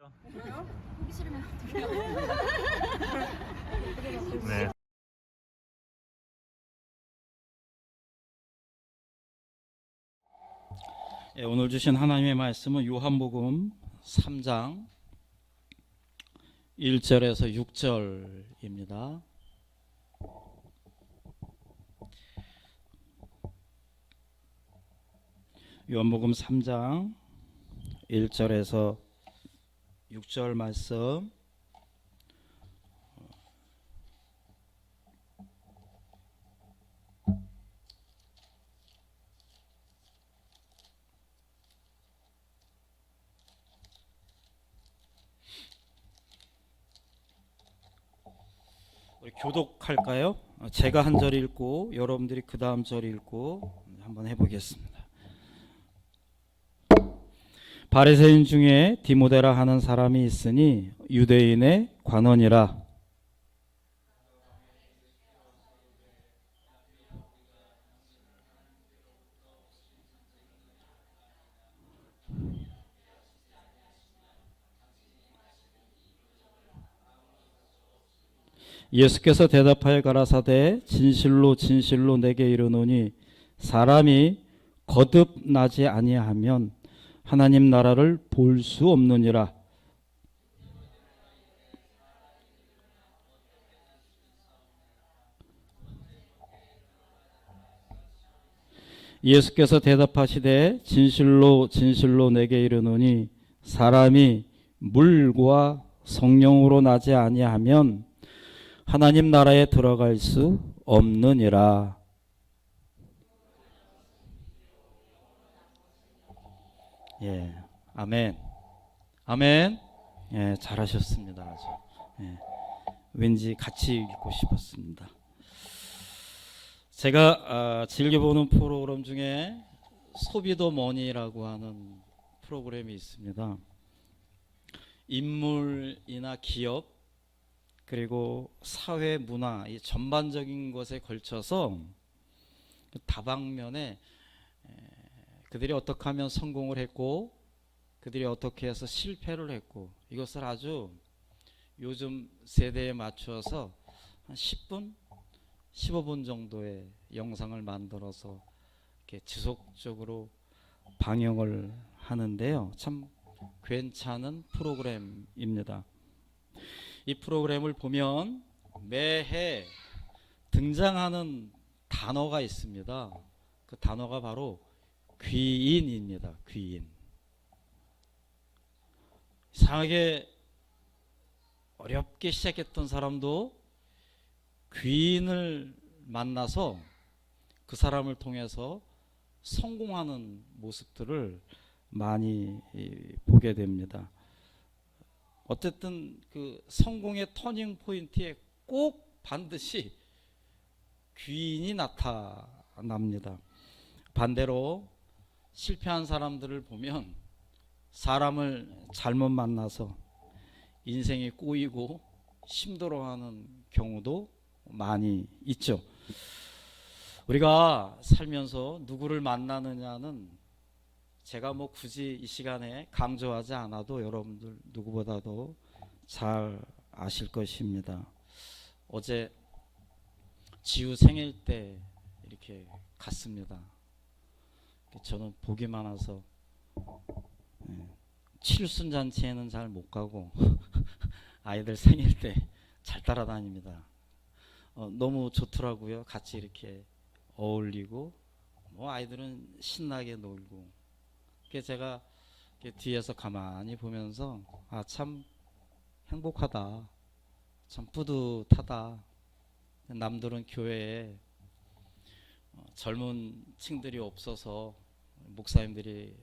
왜요? 보기 싫으면 네. 오늘 주신 하나님의 말씀은 요한복음 3장 1절에서 6절입니다. 요한복음 3장 1절에서 6절 말씀. 우리 교독할까요? 제가 한 절 읽고 여러분들이 그 다음 절 읽고 한번 해보겠습니다. 바리새인 중에 디모데라 하는 사람이 있으니 유대인의 관원이라. 예수께서 대답하여 가라사대 진실로 진실로 내게 이르노니 사람이 거듭나지 아니하면 하나님 나라를 볼 수 없느니라. 예수께서 대답하시되 진실로 진실로 내게 이르노니 사람이 물과 성령으로 나지 아니하면 하나님 나라에 들어갈 수 없느니라. 예, 아멘. 아멘. 예, 잘하셨습니다. 아주. 예, 왠지 같이 읽고 싶었습니다. 제가 즐겨보는 프로그램 중에 소비도 머니라고 하는 프로그램이 있습니다. 인물이나 기업 그리고 사회 문화 이 전반적인 것에 걸쳐서 다방면에 그들이 어떻게 하면 성공을 했고 그들이 어떻게 해서 실패를 했고 이것을 아주 요즘 세대에 맞추어서 한 10분 15분 정도의 영상을 만들어서 이렇게 지속적으로 방영을 하는데요. 참 괜찮은 프로그램입니다. 이 프로그램을 보면 매해 등장하는 단어가 있습니다. 그 단어가 바로 귀인입니다. 귀인. 이상하게 어렵게 시작했던 사람도 귀인을 만나서 그 사람을 통해서 성공하는 모습들을 많이 보게 됩니다. 어쨌든 그 성공의 터닝 포인트에 꼭 반드시 귀인이 나타납니다. 반대로 실패한 사람들을 보면 사람을 잘못 만나서 인생이 꼬이고 힘들어하는 경우도 많이 있죠. 우리가 살면서 누구를 만나느냐는 제가 뭐 굳이 이 시간에 강조하지 않아도 여러분들 누구보다도 잘 아실 것입니다. 어제 지우 생일 때 이렇게 갔습니다. 저는 복이 많아서 칠순잔치에는 잘 못 가고 아이들 생일 때 잘 따라다닙니다. 너무 좋더라고요. 같이 이렇게 어울리고 뭐 아이들은 신나게 놀고. 그래서 제가 뒤에서 가만히 보면서 참 행복하다, 참 뿌듯하다. 남들은 교회에 젊은 층들이 없어서 목사님들이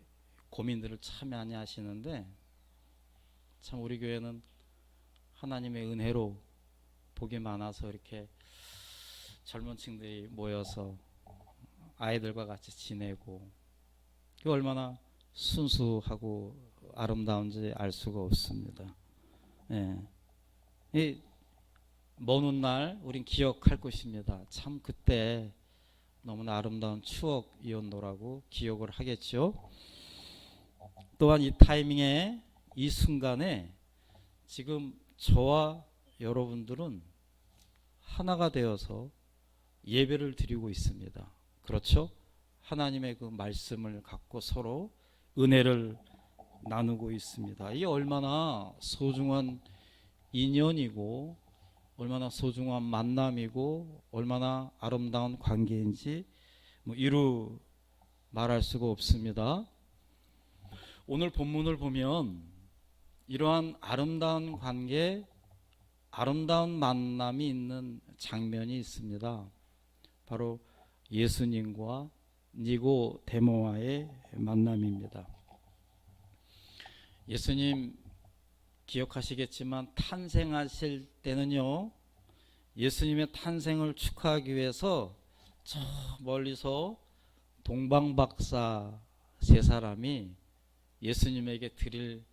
고민들을 참 많이 하시는데 참 우리 교회는 하나님의 은혜로 복이 많아서 이렇게 젊은 층들이 모여서 아이들과 같이 지내고 그게 얼마나 순수하고 아름다운지 알 수가 없습니다. 예. 이 먼 훗날 우린 기억할 것입니다. 참 그때 너무나 아름다운 추억이었노라고 기억을 하겠죠. 또한 이 타이밍에 이 순간에 지금 저와 여러분들은 하나가 되어서 예배를 드리고 있습니다. 그렇죠? 하나님의 그 말씀을 갖고 서로 은혜를 나누고 있습니다. 이게 얼마나 소중한 인연이고 얼마나 소중한 만남이고 얼마나 아름다운 관계인지 이루 말할 수가 없습니다. 오늘 본문을 보면 이러한 아름다운 관계, 아름다운 만남이 있는 장면이 있습니다. 바로 예수님과 니고데모와의 만남입니다. 예수님 기억하시겠지만 탄생하실 때는요, 예수님의 탄생을 축하하기 위해서 저 멀리서 동방박사 세 사람이 예수님에게 드릴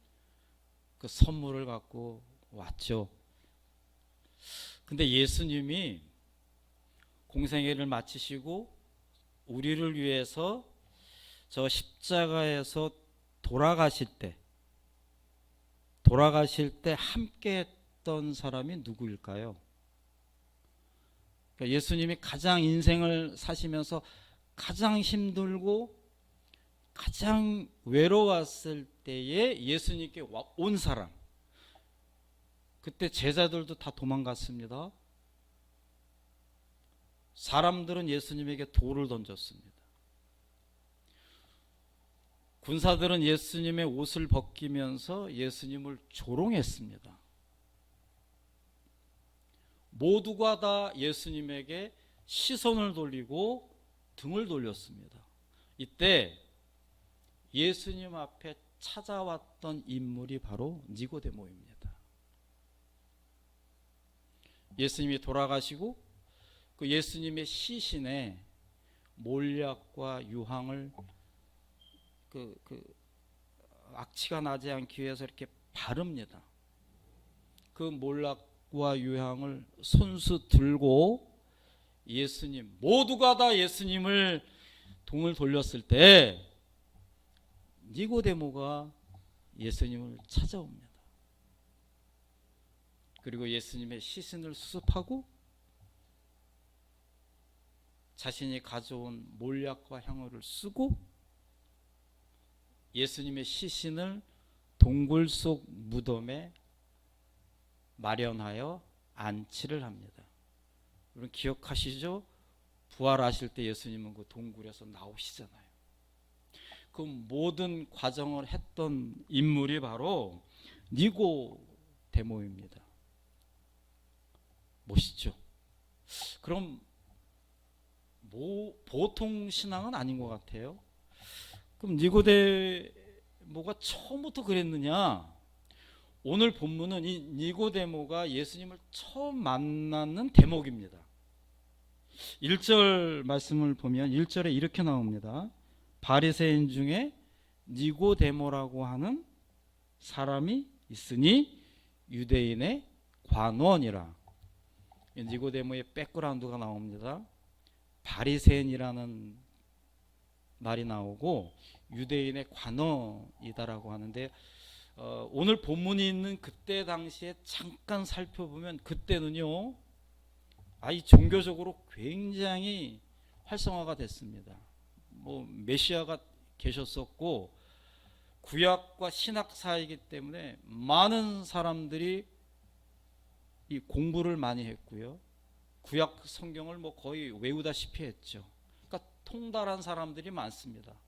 그 선물을 갖고 왔죠. 근데 예수님이 공생애를 마치시고 우리를 위해서 저 십자가에서 돌아가실 때 함께 했던 사람이 누구일까요? 그러니까 예수님이 가장 인생을 사시면서 가장 힘들고 가장 외로웠을 때에 예수님께 온 사람, 그때 제자들도 다 도망갔습니다. 사람들은 예수님에게 돌을 던졌습니다. 군사들은 예수님의 옷을 벗기면서 예수님을 조롱했습니다. 모두가 다 예수님에게 시선을 돌리고 등을 돌렸습니다. 이때 예수님 앞에 찾아왔던 인물이 바로 니고데모입니다. 예수님이 돌아가시고 그 예수님의 시신에 몰약과 유황을 악취가 나지 않기 위해서 이렇게 바릅니다. 그 몰락과 유향을 손수 들고 예수님, 모두가 다 예수님을 등을 돌렸을 때 니고데모가 예수님을 찾아옵니다. 그리고 예수님의 시신을 수습하고 자신이 가져온 몰약과 향유를 쓰고 예수님의 시신을 동굴 속 무덤에 마련하여 안치를 합니다. 여러분 기억하시죠? 부활하실 때 예수님은 그 동굴에서 나오시잖아요. 그 모든 과정을 했던 인물이 바로 니고데모입니다. 멋있죠? 그럼 보통 신앙은 아닌 것 같아요. 그럼 니고데모가 처음부터 그랬느냐? 오늘 본문은 이 니고데모가 예수님을 처음 만나는 대목입니다. 1절 말씀을 보면 1절에 이렇게 나옵니다. 바리새인 중에 니고데모라고 하는 사람이 있으니 유대인의 관원이라. 니고데모의 백그라운드가 나옵니다. 바리새인이라는 말이 나오고 유대인의 관원이다라고 하는데 오늘 본문이 있는 그때 당시에 잠깐 살펴보면 그때는요, 이 종교적으로 굉장히 활성화가 됐습니다. 메시아가 계셨었고 구약과 신약 사이이기 때문에 많은 사람들이 이 공부를 많이 했고요. 구약 성경을 거의 외우다시피 했죠. 그러니까 통달한 사람들이 많습니다.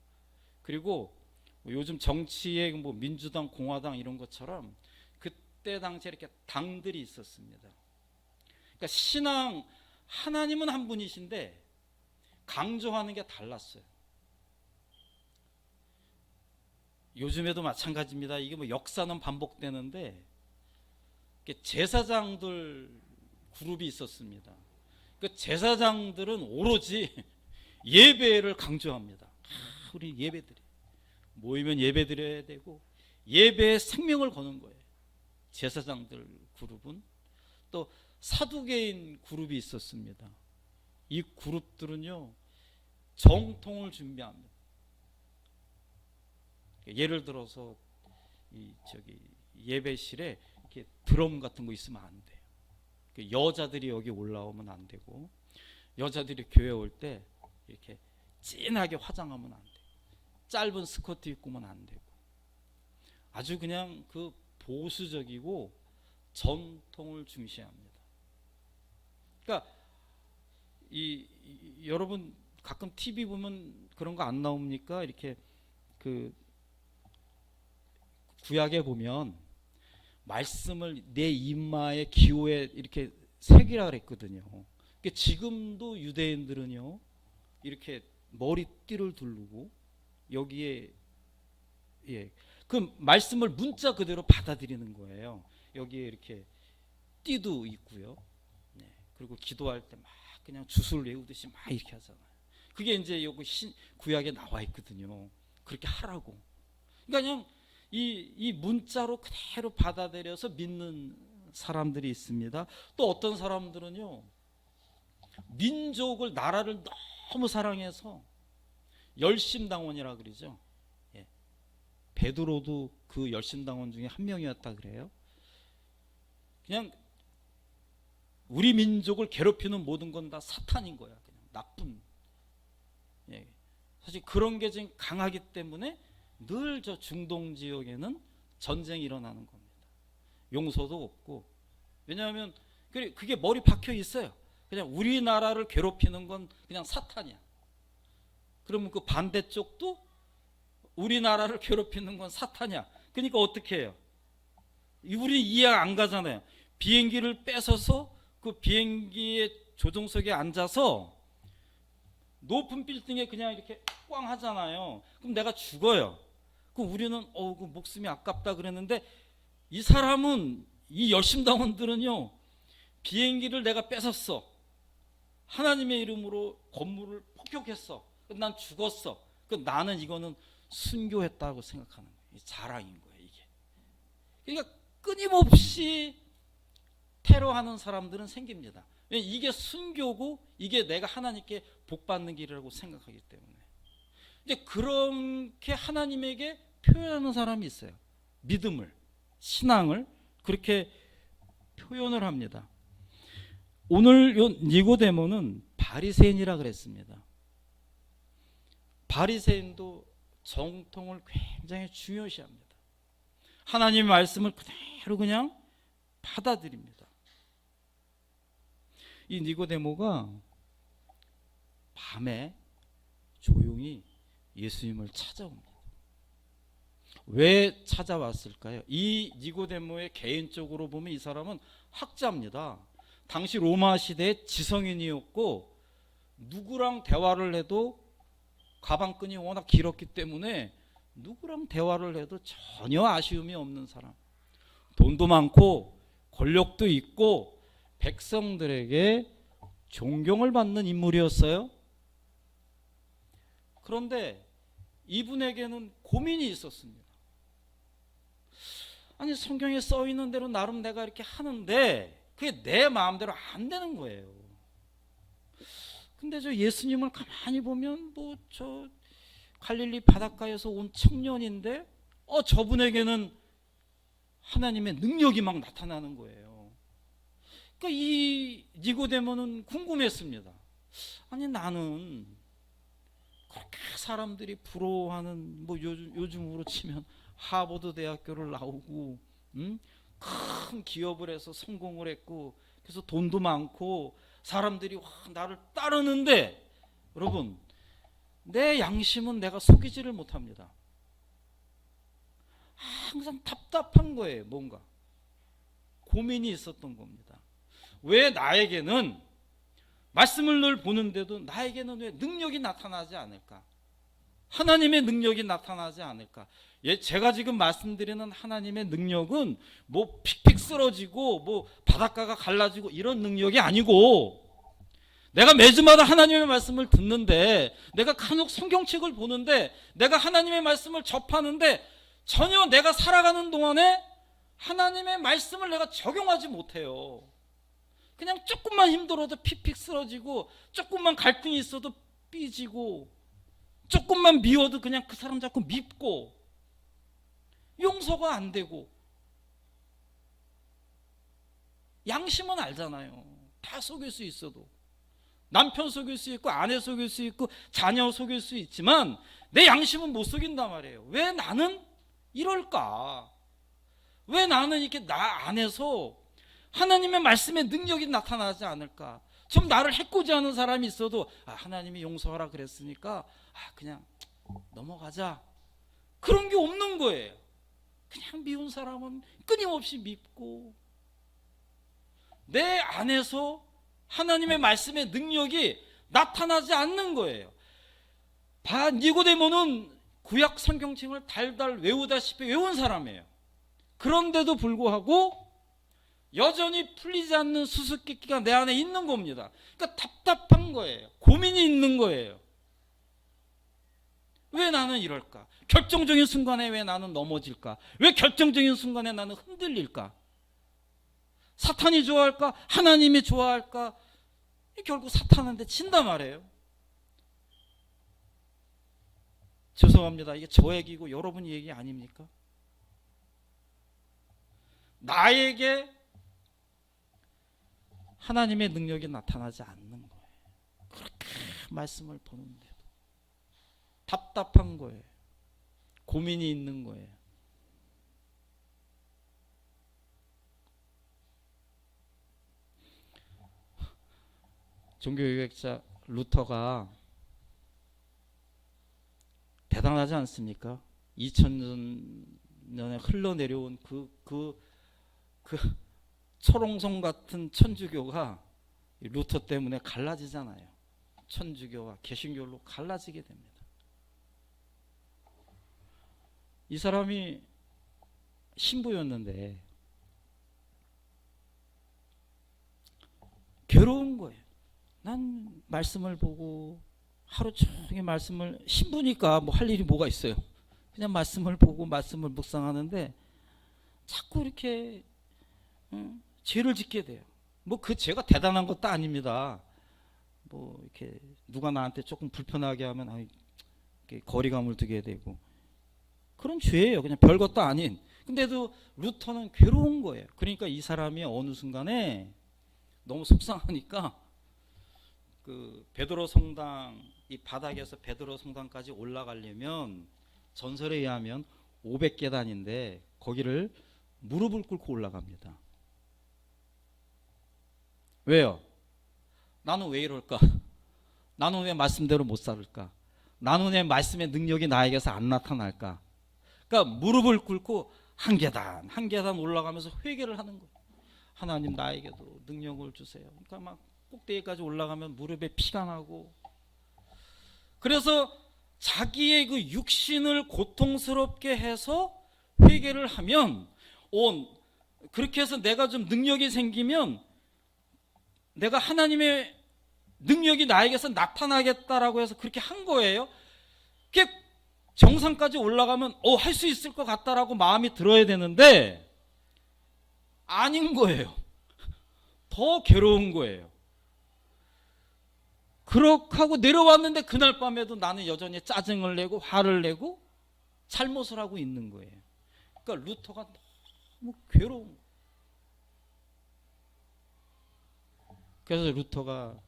그리고 요즘 정치에 민주당, 공화당 이런 것처럼 그때 당시에 이렇게 당들이 있었습니다. 그러니까 신앙, 하나님은 한 분이신데 강조하는 게 달랐어요. 요즘에도 마찬가지입니다. 이게 역사는 반복되는데 제사장들 그룹이 있었습니다. 그 제사장들은 오로지 예배를 강조합니다. 우리 예배드려. 모이면 예배드려야 되고 예배에 생명을 거는 거예요. 제사장들 그룹은. 또 사두개인 그룹이 있었습니다. 이 그룹들은요, 정통을 준비합니다. 예를 들어서 이 저기 예배실에 이렇게 드럼 같은 거 있으면 안 돼요. 여자들이 여기 올라오면 안 되고, 여자들이 교회 올 때 이렇게 진하게 화장하면 안 돼요. 짧은 스커트 입고면 안 되고, 아주 그냥 그 보수적이고 전통을 중시합니다. 그러니까 여러분 가끔 TV 보면 그런 거 안 나옵니까? 이렇게 그 구약에 보면 말씀을 내 이마의 기호에 이렇게 새기라 그랬거든요. 그러니까 지금도 유대인들은요, 이렇게 머리띠를 두르고 여기에 그 말씀을 문자 그대로 받아들이는 거예요. 여기에 이렇게 띠도 있고요. 그리고 기도할 때 막 그냥 주술 외우듯이 막 이렇게 하잖아요. 그게 이제 여기 구약에 나와 있거든요. 그렇게 하라고. 그러니까 그냥 이 문자로 그대로 받아들여서 믿는 사람들이 있습니다. 또 어떤 사람들은요, 민족을, 나라를 너무 사랑해서 열심당원이라 그러죠. 베드로도 그 열심당원 중에 한 명이었다 그래요. 그냥 우리 민족을 괴롭히는 모든 건 다 사탄인 거야. 그냥 나쁜. 사실 그런 게 지금 강하기 때문에 늘 저 중동 지역에는 전쟁이 일어나는 겁니다. 용서도 없고. 왜냐하면 그게 머리 박혀 있어요. 그냥 우리나라를 괴롭히는 건 그냥 사탄이야. 그러면 그 반대쪽도 우리나라를 괴롭히는 건 사탄이야. 그러니까 어떻게 해요? 우리 이해 안 가잖아요. 비행기를 뺏어서 그 비행기의 조종석에 앉아서 높은 빌딩에 그냥 이렇게 꽝 하잖아요. 그럼 내가 죽어요. 그럼 우리는 그 목숨이 아깝다 그랬는데, 이 사람은, 이 열심당원들은요, 비행기를 내가 뺏었어. 하나님의 이름으로 건물을 폭격했어. 난 죽었어. 나는 이거는 순교했다고 생각하는 거예요. 자랑인 거예요, 이게. 그러니까 끊임없이 테러하는 사람들은 생깁니다. 이게 순교고 이게 내가 하나님께 복받는 길이라고 생각하기 때문에. 이제 그렇게 하나님에게 표현하는 사람이 있어요. 믿음을, 신앙을 그렇게 표현을 합니다. 오늘 요 니고데모는 바리새인이라 그랬습니다. 바리새인도 정통을 굉장히 중요시합니다. 하나님의 말씀을 그대로 그냥 받아들입니다. 이 니고데모가 밤에 조용히 예수님을 찾아옵니다. 왜 찾아왔을까요? 이 니고데모의 개인적으로 보면 이 사람은 학자입니다. 당시 로마 시대의 지성인이었고, 누구랑 대화를 해도 가방끈이 워낙 길었기 때문에 누구랑 대화를 해도 전혀 아쉬움이 없는 사람. 돈도 많고 권력도 있고 백성들에게 존경을 받는 인물이었어요. 그런데 이분에게는 고민이 있었습니다. 아니, 성경에 써 있는 대로 나름 내가 이렇게 하는데 그게 내 마음대로 안 되는 거예요. 근데 저 예수님을 가만히 보면 뭐 저 갈릴리 바닷가에서 온 청년인데 저분에게는 하나님의 능력이 막 나타나는 거예요. 그러니까 이 니고데모는 궁금했습니다. 아니, 나는 그렇게 사람들이 부러워하는, 뭐 요즘으로 치면 하버드 대학교를 나오고 큰 기업을 해서 성공을 했고, 그래서 돈도 많고 사람들이 나를 따르는데, 여러분, 내 양심은 내가 속이지를 못합니다. 항상 답답한 거예요. 뭔가 고민이 있었던 겁니다. 왜 나에게는 말씀을 늘 보는데도 나에게는 왜 능력이 나타나지 않을까? 하나님의 능력이 나타나지 않을까? 제가 지금 말씀드리는 하나님의 능력은 뭐 픽픽 쓰러지고 뭐 바닷가가 갈라지고 이런 능력이 아니고, 내가 매주마다 하나님의 말씀을 듣는데, 내가 간혹 성경책을 보는데, 내가 하나님의 말씀을 접하는데 전혀 내가 살아가는 동안에 하나님의 말씀을 내가 적용하지 못해요. 그냥 조금만 힘들어도 픽픽 쓰러지고, 조금만 갈등이 있어도 삐지고, 조금만 미워도 그냥 그 사람 자꾸 밉고, 용서가 안 되고 양심은 알잖아요. 다 속일 수 있어도 남편 속일 수 있고 아내 속일 수 있고 자녀 속일 수 있지만 내 양심은 못 속인단 말이에요. 왜 나는 이럴까? 왜 나는 이렇게 나 안에서 하나님의 말씀의 능력이 나타나지 않을까? 좀 나를 해코지하는 사람이 있어도 하나님이 용서하라 그랬으니까 그냥 넘어가자. 그런 게 없는 거예요. 그냥 미운 사람은 끊임없이 밉고 내 안에서 하나님의 말씀의 능력이 나타나지 않는 거예요. 니고데모는 구약 성경책을 달달 외우다시피 외운 사람이에요. 그런데도 불구하고 여전히 풀리지 않는 수수께끼가 내 안에 있는 겁니다. 그러니까 답답한 거예요. 고민이 있는 거예요. 왜 나는 이럴까? 결정적인 순간에 왜 나는 넘어질까? 왜 결정적인 순간에 나는 흔들릴까? 사탄이 좋아할까? 하나님이 좋아할까? 결국 사탄한테 친단 말이에요. 죄송합니다. 이게 저 얘기고 여러분 얘기 아닙니까? 나에게 하나님의 능력이 나타나지 않는 거예요. 그렇게 말씀을 보는데도 답답한 거예요. 고민이 있는 거예요. 종교개혁자 루터가 대단하지 않습니까? 2000년에 흘러내려온 그 철옹성 같은 천주교가 루터 때문에 갈라지잖아요. 천주교와 개신교로 갈라지게 됩니다. 이 사람이 신부였는데 괴로운 거예요. 난 말씀을 보고 하루 종일 말씀을, 신부니까 뭐 할 일이 뭐가 있어요. 그냥 말씀을 보고 말씀을 묵상하는데 자꾸 이렇게 죄를 짓게 돼요. 뭐 그 죄가 대단한 것도 아닙니다. 뭐 이렇게 누가 나한테 조금 불편하게 하면 이렇게 거리감을 두게 되고 그런 죄예요. 그냥 별것도 아닌. 근데도 루터는 괴로운 거예요. 그러니까 이 사람이 어느 순간에 너무 속상하니까 그 베드로 성당, 이 바닥에서 베드로 성당까지 올라가려면 전설에 의하면 500계단인데 거기를 무릎을 꿇고 올라갑니다. 왜요? 나는 왜 이럴까? 나는 왜 말씀대로 못 살을까? 나는 왜 말씀의 능력이 나에게서 안 나타날까? 그러니까 무릎을 꿇고 한 계단 한 계단 올라가면서 회개를 하는 거예요. 하나님 나에게도 능력을 주세요. 그러니까 막 꼭대기까지 올라가면 무릎에 피가 나고, 그래서 자기의 그 육신을 고통스럽게 해서 회개를 하면 그렇게 해서 내가 좀 능력이 생기면 내가 하나님의 능력이 나에게서 나타나겠다라고 해서 그렇게 한 거예요. 그게 정상까지 올라가면 할 수 있을 것 같다라고 마음이 들어야 되는데 아닌 거예요. 더 괴로운 거예요. 그렇게 하고 내려왔는데 그날 밤에도 나는 여전히 짜증을 내고 화를 내고 잘못을 하고 있는 거예요. 그러니까 루터가 너무 괴로운 거예요. 그래서 루터가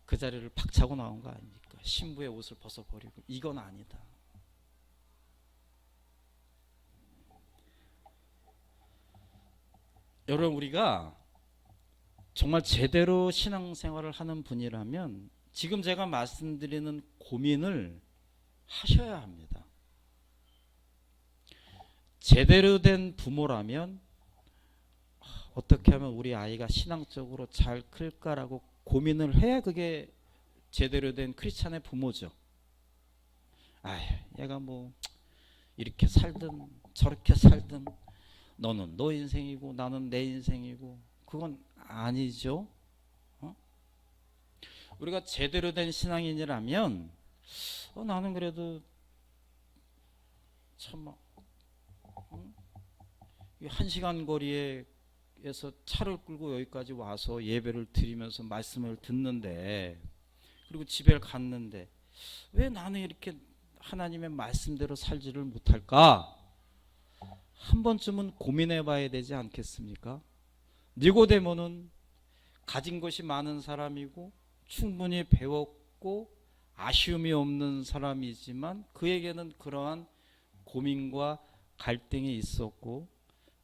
그 자리를 박차고 나온 거 아닙니까? 신부의 옷을 벗어버리고 이건 아니다. 여러분, 우리가 정말 제대로 신앙생활을 하는 분이라면 지금 제가 말씀드리는 고민을 하셔야 합니다. 제대로 된 부모라면 어떻게 하면 우리 아이가 신앙적으로 잘 클까라고 고민을 해야 그게 제대로 된 크리스찬의 부모죠. 얘가 뭐 이렇게 살든 저렇게 살든 너는 너 인생이고 나는 내 인생이고 그건 아니죠. 우리가 제대로 된 신앙인이라면 나는 그래도 참 1시간 거리에서 차를 끌고 여기까지 와서 예배를 드리면서 말씀을 듣는데, 그리고 집에 갔는데 왜 나는 이렇게 하나님의 말씀대로 살지를 못할까? 한 번쯤은 고민해 봐야 되지 않겠습니까? 니고데모는 가진 것이 많은 사람이고 충분히 배웠고 아쉬움이 없는 사람이지만 그에게는 그러한 고민과 갈등이 있었고,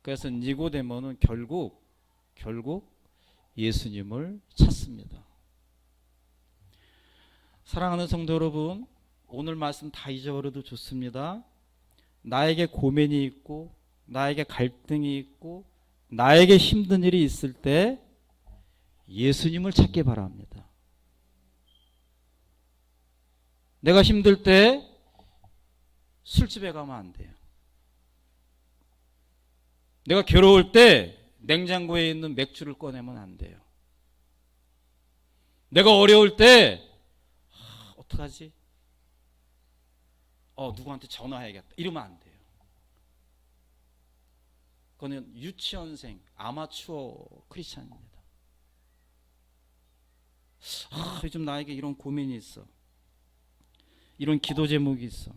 그래서 니고데모는 결국 예수님을 찾습니다. 사랑하는 성도 여러분, 오늘 말씀 다 잊어버려도 좋습니다. 나에게 고민이 있고 나에게 갈등이 있고 나에게 힘든 일이 있을 때 예수님을 찾기 바랍니다. 내가 힘들 때 술집에 가면 안 돼요. 내가 괴로울 때 냉장고에 있는 맥주를 꺼내면 안 돼요. 내가 어려울 때 어떡하지? 누구한테 전화해야겠다 이러면 안 돼요. 그거는 유치원생, 아마추어 크리스찬입니다. 요즘 나에게 이런 고민이 있어. 이런 기도 제목이 있어.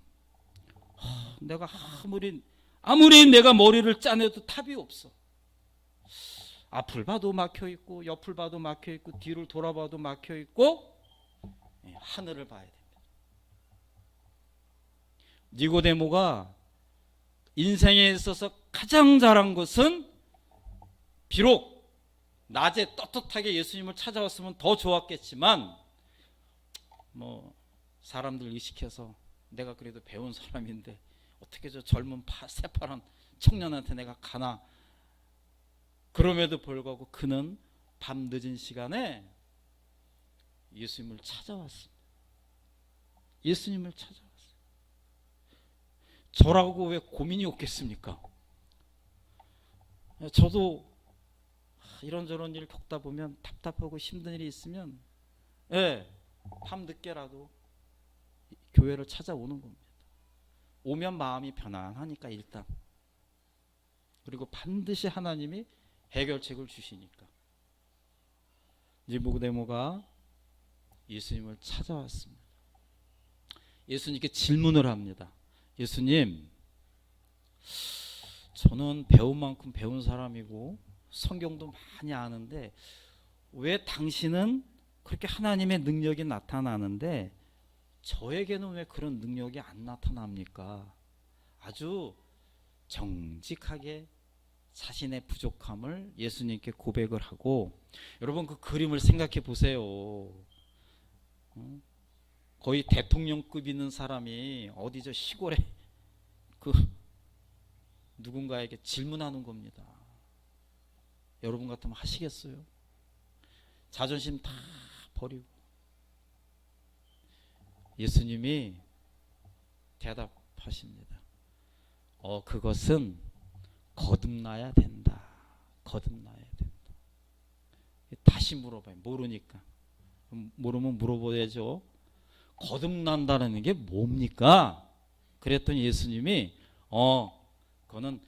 내가 아무리 내가 머리를 짜내도 답이 없어. 앞을 봐도 막혀있고 옆을 봐도 막혀있고 뒤를 돌아봐도 막혀있고 하늘을 봐야 됩니다. 니고데모가 인생에 있어서 가장 잘한 것은 비록 낮에 떳떳하게 예수님을 찾아왔으면 더 좋았겠지만 사람들 의식해서 내가 그래도 배운 사람인데 어떻게 저 젊은 새파란 청년한테 내가 가나. 그럼에도 불구하고 그는 밤 늦은 시간에 예수님을 찾아왔습니다. 예수님을 찾아왔어요. 저라고 왜 고민이 없겠습니까? 저도 이런저런 일 겪다 보면 답답하고 힘든 일이 있으면 밤 늦게라도 교회를 찾아오는 겁니다. 오면 마음이 편안하니까 일단. 그리고 반드시 하나님이 해결책을 주시니까. 니고데모가 예수님을 찾아왔습니다. 예수님께 질문을 합니다. 예수님, 저는 배운 만큼 배운 사람이고 성경도 많이 아는데 왜 당신은 그렇게 하나님의 능력이 나타나는데 저에게는 왜 그런 능력이 안 나타납니까? 아주 정직하게 자신의 부족함을 예수님께 고백을 하고, 여러분 그 그림을 생각해 보세요. 거의 대통령급 있는 사람이 어디 저 시골에 누군가에게 질문하는 겁니다. 여러분 같으면 하시겠어요? 자존심 다 버리고. 예수님이 대답하십니다. 그것은 거듭나야 된다. 거듭나야 된다. 다시 물어봐요. 모르니까. 모르면 물어봐야죠. 거듭난다는 게 뭡니까? 그랬더니 예수님이 그거는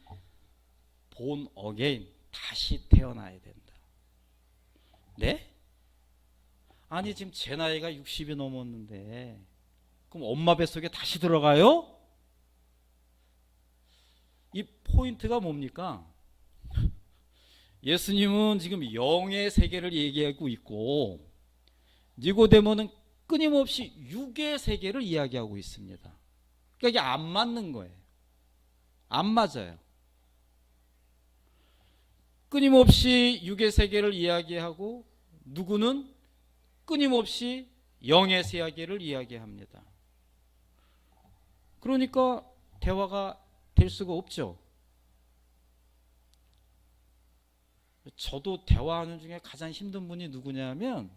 born again, 다시 태어나야 된다. 네? 아니 지금 제 나이가 60이 넘었는데 그럼 엄마 뱃속에 다시 들어가요? 이 포인트가 뭡니까? 예수님은 지금 영의 세계를 얘기하고 있고 니고데모는 끊임없이 육의 세계를 이야기하고 있습니다. 그러니까 이게 안 맞는 거예요. 안 맞아요. 끊임없이 육의 세계를 이야기하고 누구는 끊임없이 영의 세계를 이야기합니다. 그러니까 대화가 될 수가 없죠. 저도 대화하는 중에 가장 힘든 분이 누구냐면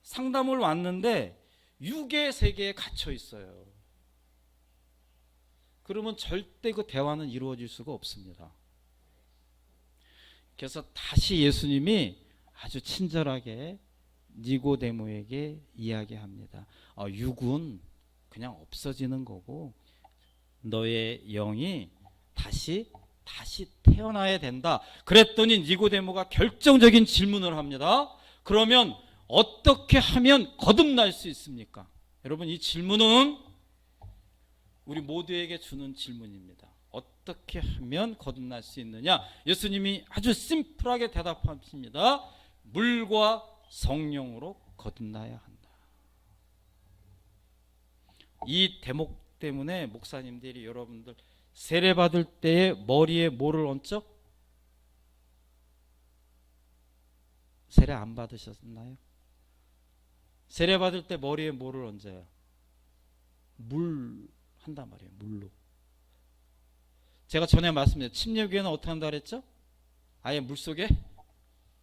상담을 왔는데 육의 세계에 갇혀 있어요. 그러면 절대 그 대화는 이루어질 수가 없습니다. 그래서 다시 예수님이 아주 친절하게 니고데모에게 이야기합니다. 육은 그냥 없어지는 거고 너의 영이 다시 태어나야 된다. 그랬더니 니고데모가 결정적인 질문을 합니다. 그러면 어떻게 하면 거듭날 수 있습니까? 여러분 이 질문은 우리 모두에게 주는 질문입니다. 어떻게 하면 거듭날 수 있느냐? 예수님이 아주 심플하게 대답하십니다. 물과 성령으로 거듭나야 한다. 이 대목 때문에 목사님들이 여러분들 세례 받을 때에 머리에 뭐를 얹죠? 세례 안 받으셨나요? 세례 받을 때 머리에 뭐를 얹어요? 물 한단 말이에요. 물로. 제가 전에 말씀드렸죠. 침례교회는 어떻게 한다 그랬죠? 아예 물속에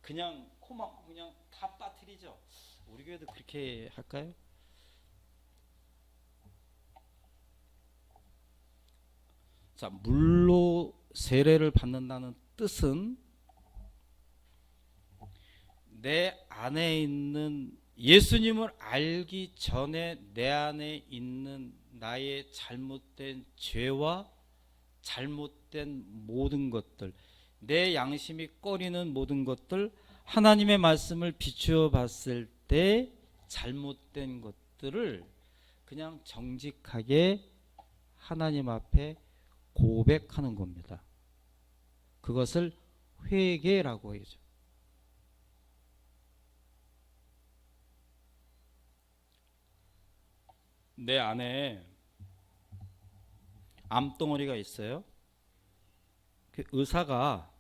그냥 코막 그냥 다 빠뜨리죠. 우리 교회도 그렇게 할까요? 자, 물로 세례를 받는다는 뜻은 내 안에 있는 예수님을 알기 전에 내 안에 있는 나의 잘못된 죄와 잘못된 모든 것들, 내 양심이 꺼리는 모든 것들, 하나님의 말씀을 비추어 봤을 때 잘못된 것들을 그냥 정직하게 하나님 앞에 고백하는 겁니다. 그것을 회개라고 하죠. 내 안에 암덩어리가 있어요. 그 의사가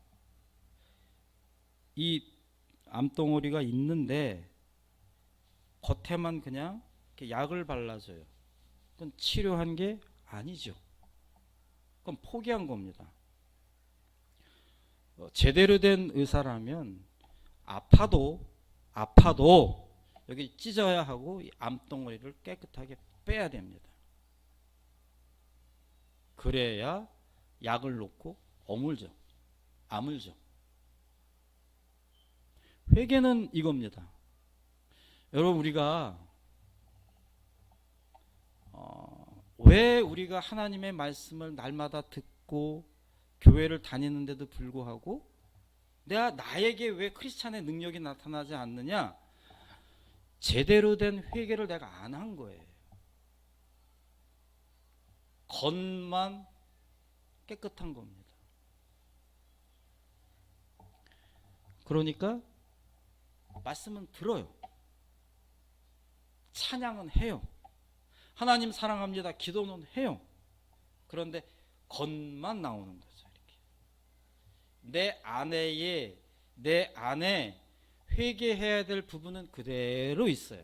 이 암덩어리가 있는데 겉에만 그냥 이렇게 약을 발라줘요. 그건 치료한 게 아니죠. 그건 포기한 겁니다. 제대로 된 의사라면 아파도 여기 찢어야 하고 이 암덩어리를 깨끗하게 빼야 됩니다. 그래야 약을 놓고 어물죠. 아물죠. 회개는 이겁니다. 여러분, 우리가 왜 우리가 하나님의 말씀을 날마다 듣고 교회를 다니는데도 불구하고 나에게 왜 크리스찬의 능력이 나타나지 않느냐? 제대로 된 회개를 내가 안 한 거예요. 겉만 깨끗한 겁니다. 그러니까 말씀은 들어요. 찬양은 해요. 하나님 사랑합니다. 기도는 해요. 그런데 겉만 나오는 거죠. 이렇게. 내 안에 회개해야 될 부분은 그대로 있어요.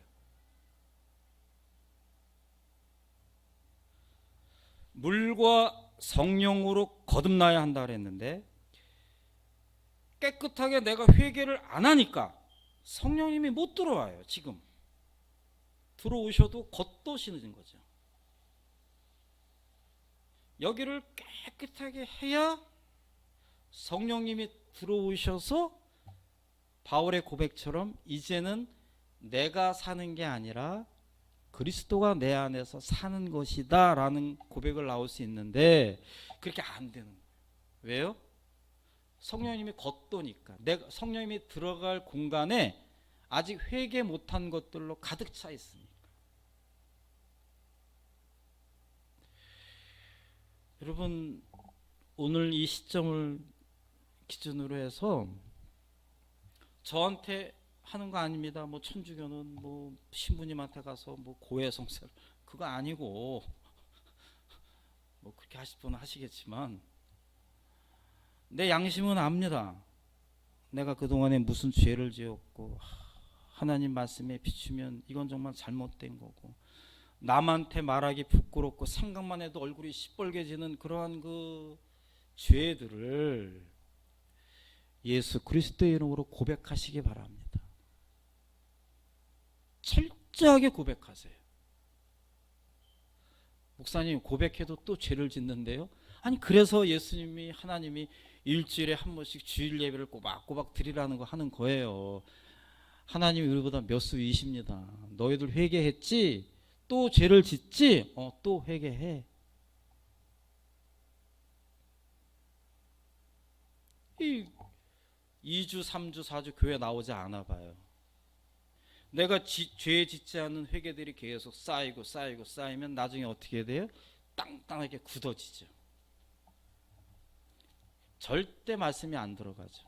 물과 성령으로 거듭나야 한다 그랬는데 깨끗하게 내가 회개를 안 하니까 성령님이 못 들어와요. 지금 들어오셔도 겉도시는 거죠. 여기를 깨끗하게 해야 성령님이 들어오셔서 바울의 고백처럼 이제는 내가 사는 게 아니라 그리스도가 내 안에서 사는 것이다 라는 고백을 나올 수 있는데 그렇게 안 되는 거예요. 왜요? 성령님이 겉도니까. 성령님이 들어갈 공간에 아직 회개 못한 것들로 가득 차 있으니까. 여러분, 오늘 이 시점을 기준으로 해서 저한테 하는 거 아닙니다. 뭐 천주교는 뭐 신부님한테 가서 뭐 고해성사를 그거 아니고 뭐 그렇게 하실 분은 하시겠지만 내 양심은 압니다. 내가 그동안에 무슨 죄를 지었고 하나님 말씀에 비추면 이건 정말 잘못된 거고 남한테 말하기 부끄럽고 생각만 해도 얼굴이 시뻘개지는 그러한 그 죄들을 예수 그리스도의 이름으로 고백하시기 바랍니다. 철저하게 고백하세요. 목사님, 고백해도 또 죄를 짓는데요? 아니, 그래서 예수님이 하나님이 일주일에 한 번씩 주일 예배를 꼬박꼬박 드리라는 거 하는 거예요. 하나님이 우리보다 몇 수 위십니다. 너희들 회개했지? 또 죄를 짓지? 또 회개해. 2주, 3주, 4주 교회 나오지 않아 봐요. 내가 죄 짓지 않는 회개들이 계속 쌓이면 나중에 어떻게 돼요? 땅땅하게 굳어지죠. 절대 말씀이 안 들어가죠.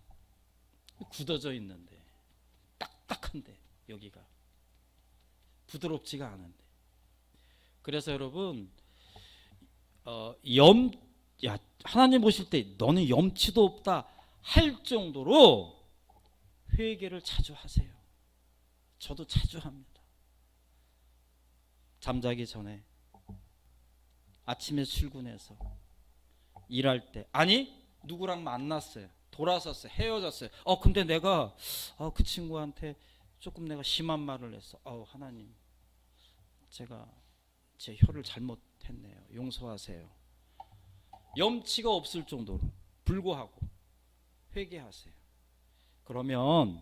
굳어져 있는데, 딱딱한데, 여기가 부드럽지가 않은데. 그래서 여러분, 하나님 보실 때 너는 염치도 없다 할 정도로 회개를 자주 하세요. 저도 자주 합니다. 잠자기 전에, 아침에 출근해서 일할 때, 아니 누구랑 만났어요, 돌아섰어요, 헤어졌어요. 근데 내가 그 친구한테 조금 내가 심한 말을 했어. 하나님, 제가 제 혀를 잘못했네요, 용서하세요. 염치가 없을 정도로 불구하고 회개하세요. 그러면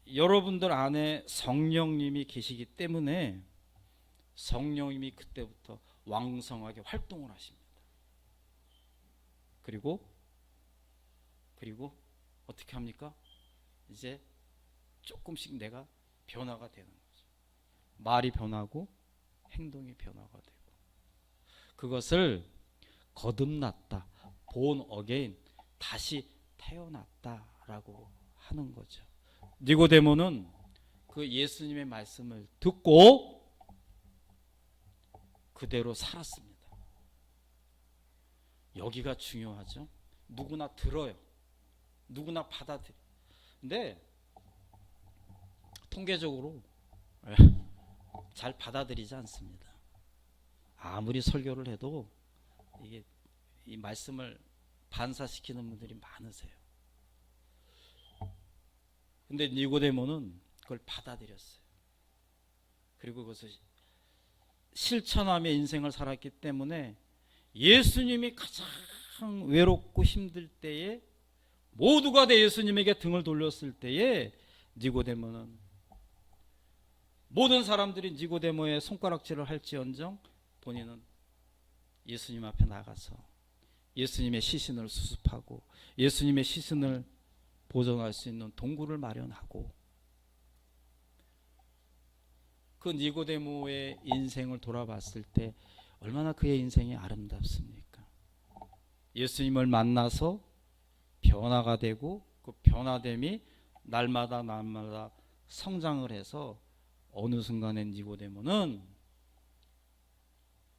여러분들 안에 성령님이 계시기 때문에 성령님이 그때부터 왕성하게 활동을 하십니다. 그리고 어떻게 합니까? 이제 조금씩 내가 변화가 되는 거죠. 말이 변하고 행동이 변화가 되고, 그것을 거듭났다, born again, 다시 태어났다라고 하는 거죠. 니고데모는 그 예수님의 말씀을 듣고 그대로 살았습니다. 여기가 중요하죠. 누구나 들어요. 누구나 받아들여. 근데 통계적으로 잘 받아들이지 않습니다. 아무리 설교를 해도 이게 이 말씀을 반사시키는 분들이 많으세요. 근데 니고데모는 그걸 받아들였어요. 그리고 그것을 실천하며 인생을 살았기 때문에 예수님이 가장 외롭고 힘들 때에, 모두가 다 예수님에게 등을 돌렸을 때에 니고데모는, 모든 사람들이 니고데모의 손가락질을 할지언정 본인은 예수님 앞에 나가서 예수님의 시신을 수습하고 예수님의 시신을 보존할 수 있는 동굴을 마련하고, 그 니고데모의 인생을 돌아봤을 때 얼마나 그의 인생이 아름답습니까? 예수님을 만나서 변화가 되고, 그 변화됨이 날마다 성장을 해서 어느 순간에 니고데모는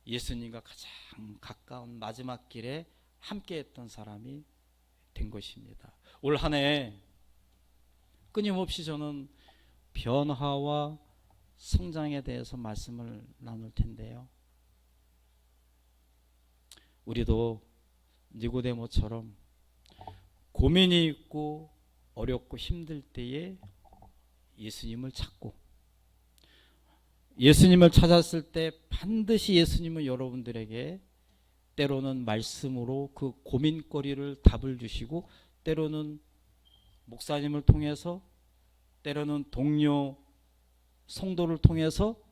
예수님과 가장 가까운 마지막 길에 함께했던 사람이 된 것입니다. 올 한 해 끊임없이 저는 변화와 성장에 대해서 말씀을 나눌 텐데요, 우리도 니고데모처럼 고민이 있고 어렵고 힘들 때에 예수님을 찾고, 예수님을 찾았을 때 반드시 예수님은 여러분들에게 때로는 말씀으로 그 고민거리를 답을 주시고, 때로는 목사님을 통해서, 때로는 동료 성도를 통해서,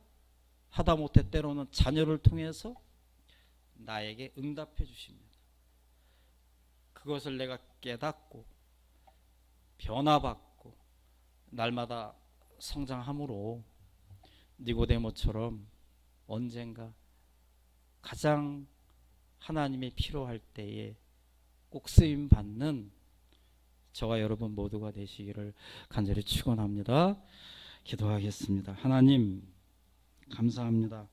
하다못해 때로는 자녀를 통해서 나에게 응답해 주십니다. 그것을 내가 깨닫고 변화받고 날마다 성장함으로 니고데모처럼 언젠가 가장 하나님이 필요할 때에 꼭 쓰임 받는 저와 여러분 모두가 되시기를 간절히 축원합니다. 기도하겠습니다. 하나님 감사합니다.